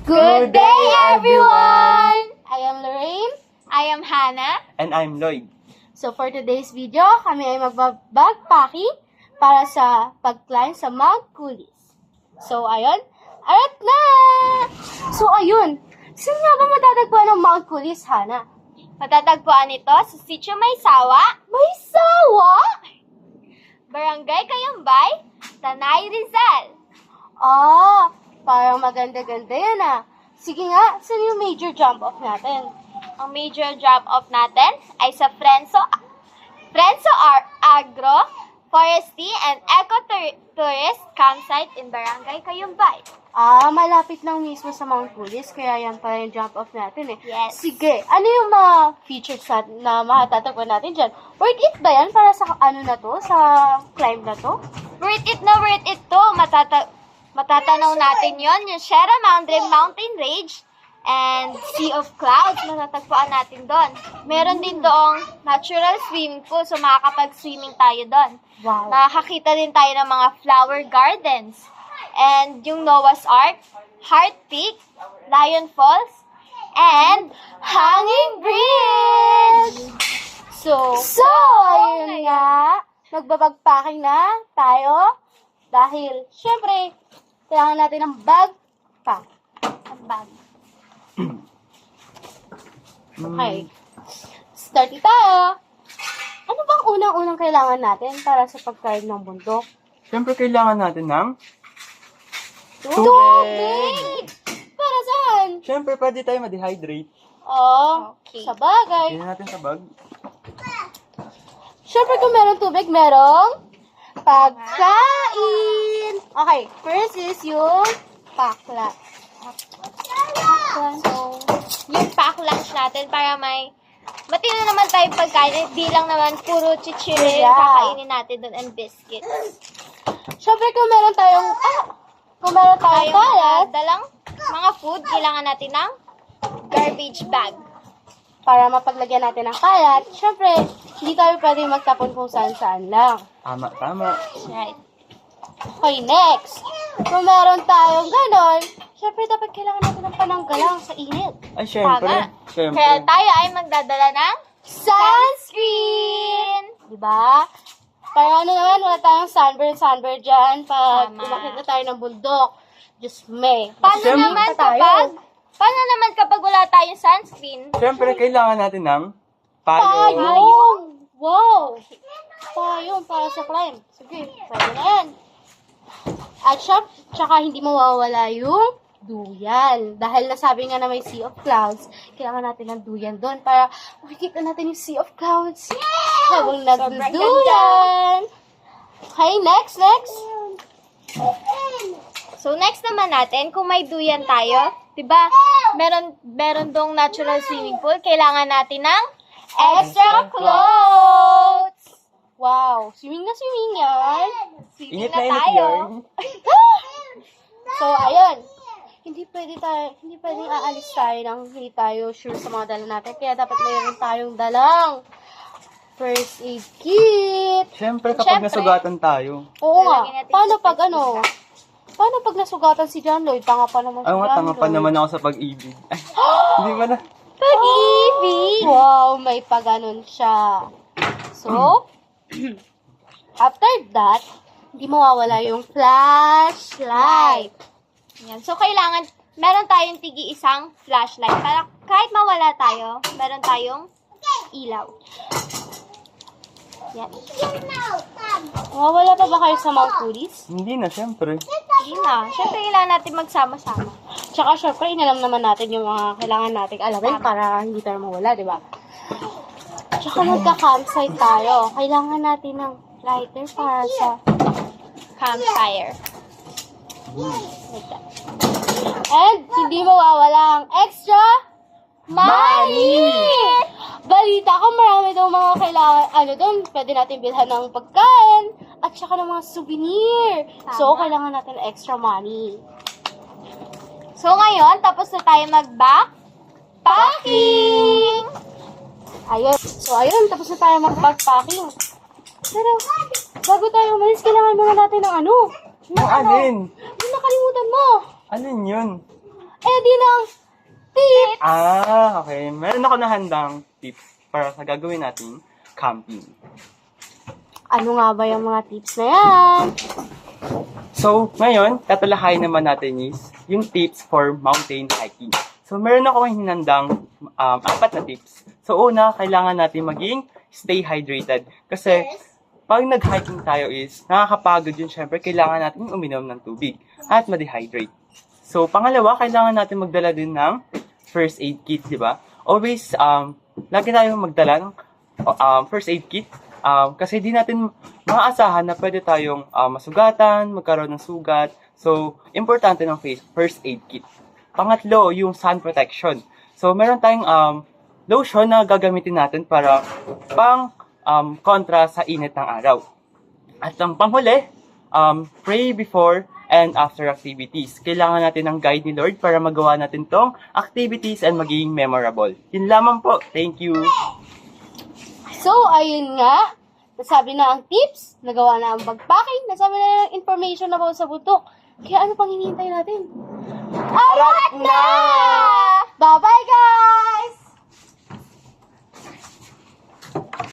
Good day, everyone! I am Lorraine. I am Hannah. And I'm Lloyd. So for today's video, kami ay magbabagpacking para sa pag-climb sa Mount Kulis. So ayun, arat na! So ayun, saan nga ba matatagpuan ng Mount Kulis, Hannah? Matatagpuan ito sa Sitio Maysawa, May sawa? Barangay Kayambay, Tanay Rizal. Parang maganda-ganda yan ah. Sige nga, saan yung major jump-off natin? Ang major drop-off natin ay sa Frenzo Agro, Forestry and Eco-Tourist Campsite in Barangay Kayambay. Malapit lang mismo sa Mount Kulis, kaya yan pala yung jump-off natin eh. Yes. Sige, ano yung mga features na matatagpuan natin dyan? Worth it ba yan para sa ano na to, sa climb na to? Worth it to. Matatanaw natin yung Sierra Madre Mountain Range and Sea of Clouds. Matatagpuan natin doon. Meron din doong natural swimming pool, so makakapag-swimming tayo doon. Wow. Makakita din tayo ng mga flower gardens. And yung Noah's Ark, Heart Peak, Lion Falls, and Hanging Bridge! So Ayun nga, magbabagpacking na tayo dahil, syempre, kailangan natin ng backpack. ang bag. Okay. Start tayo. Ano bang unang-unang kailangan natin para sa pag-climb ng bundok? Siyempre, kailangan natin ng Tubig! Para saan? Siyempre, pwede tayo ma-dehydrate. Okay. Sa bagay. Tignan natin sa bag. Siyempre kung merong tubig, merong pagkain. Okay, first is yung pakla. So, yung pack lunch natin para may matino naman tayo pagkain. Di lang naman puro chichirya yung Yeah. kakainin natin doon and biscuits. Siyempre kung meron tayong Tayong kalat, dalang mga food, kailangan natin ng garbage bag. para mapaglagyan natin ng kalat, siyempre, hindi tayo pwede magtapon kung saan-saan lang. Tama. Right. Okay, next. Kung meron tayong ganon, siyempre dapat kailangan natin ng pananggalang sa init. Ay, siyempre. Tama. Kaya tayo ay magdadala ng Sunscreen! Diba? Para ano naman, wala tayong sunburn dyan pag Tama. umakyat na tayo ng bundok. Just may. Paano naman kapag wala tayong sunscreen? Siyempre, kailangan natin ng payong. Payong! Wow! Payong para sa climb. Sige, pwede na yan. At tsaka hindi mawawala yung duyan. Dahil nasabi nga na may Sea of Clouds, kailangan natin ng duyan doon para makikita natin yung Sea of Clouds. Habang nagduduyan. Okay, next. So next naman natin, kung may duyan tayo, 'di ba? Meron dong natural swimming pool, kailangan natin ng extra clothes. Wow, swimming yan. Swimming Init na na init tayo. yun. So, ayun. Hindi pwedeng aalis tayo nang hindi tayo sure sa mga dala natin. Kaya dapat mayroon tayong dalang first aid kit. Siyempre, kapag nasugatan tayo. Oo nga. Lalagyan natin Paano sa pag Paano pag nasugatan si John Lloyd? Tanga pa naman si Ay, John tanga pa Lloyd. naman ako sa pag-ibig. Ay, hindi ba na? Pag-ibig! Wow, may paganon siya. So, after that, hindi mawawala yung flashlight. Yan. So, kailangan, meron tayong isang flashlight. Para kahit mawala tayo, meron tayong ilaw. Yan. Mawawala pa ba kayo sa Mount Kulis? Hindi na, siyempre. Hindi na. Siyempre, kailangan natin magsama-sama. Tsaka syempre, inalam naman natin yung mga kailangan nating alamin para hindi tayo mawala, di ba? Tsaka magka-campsite tayo. Kailangan natin ng lighter para sa... Campfire. Like that. And hindi mawawala ang extra money! Balita ko marami daw mga kailangan, doon, pwede natin bilhan ng pagkain at saka ng mga souvenir. So, Tama. kailangan natin extra money. So, ngayon, tapos na tayo mag-backpacking! Ayun. So, ayun, tapos na tayo mag-backpacking. Pero, bago tayo umalis, kailangan muna natin ng ano? Yung alin? Yung nakalimutan mo. Alin yun? Eh di ng tips! Okay. Meron ako na handang tips para sa gagawin nating camping. Ano nga ba yung mga tips na yan? So, ngayon, tatalakayin naman natin is yung tips for mountain hiking. So, meron ako hinandang 4 na tips. So, una, kailangan natin maging stay hydrated. Kasi, pag nag-hiking tayo is, nakakapagod yun. Siyempre, kailangan natin uminom ng tubig at ma-dehydrate. So, pangalawa, kailangan natin magdala din ng first aid kit, di ba? Always, lagi tayong magdala ng first aid kit. Kasi di natin maaasahan na pwede tayong masugatan, magkaroon ng sugat. So, importante ng first aid kit. Pangatlo, yung sun protection. So, meron tayong lotion na gagamitin natin para kontra sa init ng araw. At ang panghuli, pray before and after activities. Kailangan natin ng guide ni Lord para magawa natin tong activities and maging memorable. Yun lamang po. Thank you. So, ayun nga. Nasabi na ang tips, nagawa na ang backpacking, nasabi na ang information about sa butok. Kaya ano pang hinihintay natin? Arat na!